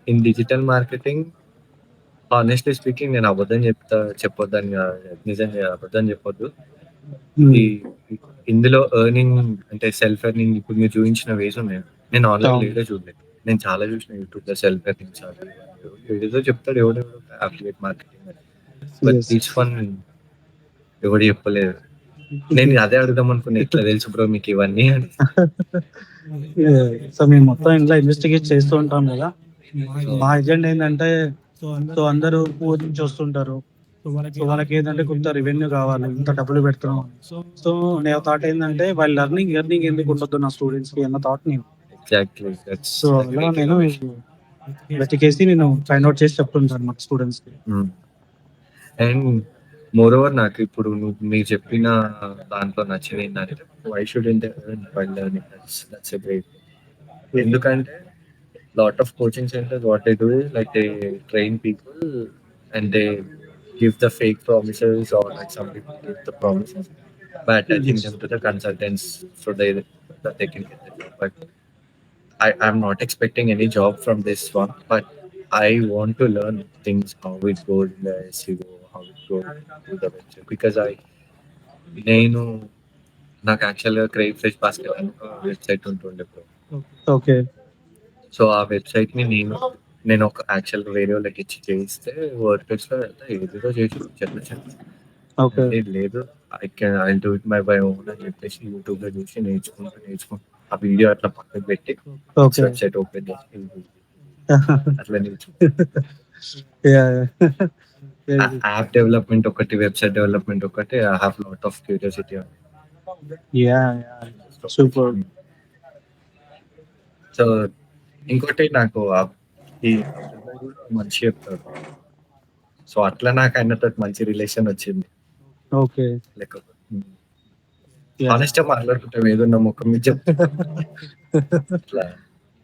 In digital marketing honestly speaking నేను అబద్ధం చెప్పొద్దని నిజంగా అబద్ధం చెప్పొద్దు. హ్మ్. ఈ ఇందులో ఎర్నింగ్ అంటే సెల్ఫ్ ఎర్నింగ్ ఇప్పుడు మీరు చూయించిన వేస్ ఉన్నాయి. నేను ఆన్‌లైన్‌లో అవును. ఏదో చూడలేదు. నేను చాలా చూసిన యూట్యూబ్‌లో సెల్ఫ్ ఎర్నింగ్స్ అది ఏదేదో చెప్తాడు ఎవడెవడో అఫిలియేట్ మార్కెటింగ్ అని. But yes. ఈచ్ వన్ ఎవడు చెప్పలేదు. నేను అదే అడుగుదాం అనుకున్నా. ఎట్లా తెలుసు బ్రో మీకు ఇవన్నీ అని. సో, మేము మొత్తం ఇంట్లో ఇన్వెస్టిగేట్ చేస్తూ ఉంటాం గదా! మా ఎజెండా ఏందంటే, సో, అందరూ ఊరు నుంచి వస్తుంటారు. సో, వాళ్ళకేందంటే కొంత రెవెన్యూ కావాలి. ఇంత డబ్బులు పెడుతున్నాం. సో, నా థాట్ ఏందంటే, వాళ్ళు ఎర్నింగ్ ఎందుకు ఉండొద్దు నా స్టూడెంట్స్‌కి అన్న థాట్ నేను. ఎగ్జాక్ట్‌లీ దట్స్ సో, ద అలా గ్రేట్ నేను ఇన్నోవేషన్. వెతికేసి నేను ఫైండ్ ఔట్ చేసి చెప్తుంటాను మా స్టూడెంట్స్‌కి. హ్మ్. అండ్ మోరోవర్ నాకు ఇప్పుడు మీరు చెప్పిన దాంట్లో నచ్చింది ఏంటంటే why student earn while learning that's a great. ఎందుకంటే lot of coaching centers what they do is like they train people and they give the fake promises or like some people give the promises by attaching Yes. them to the consultants so that they can get the job. But I'm not expecting any job from this one, but I want to learn things how it goes in the SEO, how it goes to the website because నేను నాకు యాక్చువల్‌గా crave fresh basket అని ఒక website ఉంటుండే bro. Okay. So, ఆ వెబ్‌సైట్‌ని నేను ఒక యాక్చువల్‌గా వేరే వాళ్ళకి ఇచ్చి చేయిస్తే వర్డ్‌ప్రెస్‌లో అంతా ఏదేదో చేసిండు చెత్త చెత్త. ఓకే. అంటే లేదు I will do it by own అని చెప్పేసి యూట్యూబ్‌లో చూసి నేర్చుకుంటూ ఆ వీడియో అట్లా పక్కకు పెట్టి ఓకే. వెబ్‌సైట్ ఓపెన్ చేసి అట్లా yeah! Very good. App development ఒకటి, వెబ్‌సైట్ డెవలప్‌మెంట్ ఒకటి I have lot of curiosity on yeah! Yeah! Super. So, ఇంకోటి నాకు ఈ అబ్దుల్ భాయ్ కూడా మంచిగా చెప్తాడు. సో, అట్లా నాకు ఆయనతోటి మంచి రిలేషన్ వచ్చింది. ఓకే. లేకపోతే యాహ్! హానెస్ట్‌గా మాట్లాడుకుంటాం ఏదున్న ముఖం మీద చెప్తాం. ఇట్లా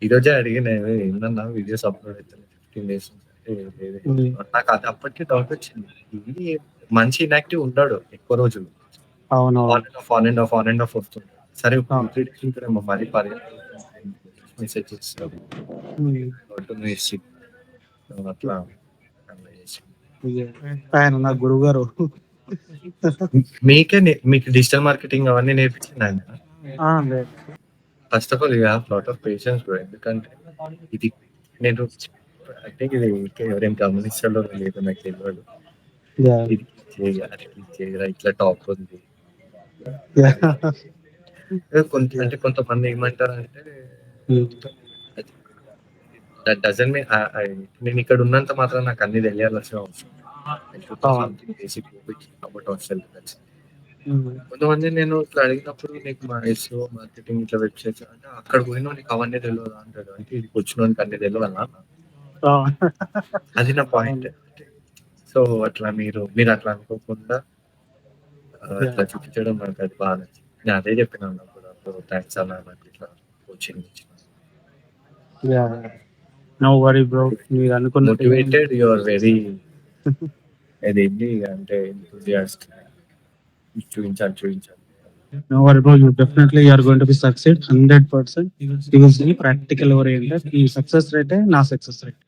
ఈరోజే అడిగిన ఏందన్నా వీడియోస్ అప్‌లోడ్ అయితలేవు 15 డేస్ నుంచి అంటే లేదు. హ్మ్. నాకు అది అప్పటికే డౌట్ వచ్చింది. ఇది మనిషి ఇనాక్టివ్ ఉండడు ఎక్కువ రోజులు. అవునవును. ఆన్ అండ్ ఆఫ్ వస్తుంటాడు. సరే ఆ! 2, 3 డేస్ ఉంటాడేమో మరి మెసేజ్ చేస్తాడు. హ్మ్. గో టు మిస్ ఇట్ అట్లా అట్లా చేసి ఆయన నా గురువుగారు. మీకు డిజిటల్ మార్కెటింగ్ అవన్నీ నేర్పించింది ఆయనేనా? ఆ! లేదు. First of all you have lot of patience bro. ఎందుకంటే ఇది నేను ఐ థింక్ ఇది ఎవరైనా గమనిస్తారో లేదో నాకు తెలవదు. యాహ్! ఇది క్లిక్ చేయరా, అది క్లిక్ చేయరా, ఇట్లా టాప్ ఉంది. యాహ్! అంటే కొంతమంది ఏమంటారంటే హ్మ్. దట్ డజంట్ మీన్ నేను ఇక్కడ ఉన్నంత మాత్రం నాకు అన్ని తెలియాల్సిన అవసరం లేదు. ఐ షుడ్ నో అవును. Something basic about our self that's it. హ్మ్. కొంతమంది నేను ఇట్లా అడిగినప్పుడు నీకు మా ఎస్‌ఈఓ మార్కెటింగ్ ఇట్లా వెబ్‌సైట్స్ అంటే అక్కడ పోయినోనికి అవన్నీ తెలవదా అంటాడు. అంటే ఈడికి వచ్చినోనికి అన్ని తెలవదా అన్న? ఆ! అది నా పాయింట్. అవును. సో, అట్లా మీరు అట్లా అనుకోకుండా అట్లా యాహ్! చూపించడం నాకు అది బాగా నచ్చింది. నేను అదే చెప్పిన అన్నకు కూడా. సో, థాంక్స్ అన్న నాకు ఇట్లా కోచింగ్ ఇచ్చినందుకు. యాహ్! No worry bro. మీరు అనుకున్నట్టే మోటివేటెడ్ యూ ఆర్ వెరీ అదేంటి అంటే ఎంతూసియాస్ట్ చూయించాలి. No worry bro. You are going to be succeed 100%. You will see practical oriented. ఈ సక్సెస్ రేటే నా సక్సెస్ రేట్.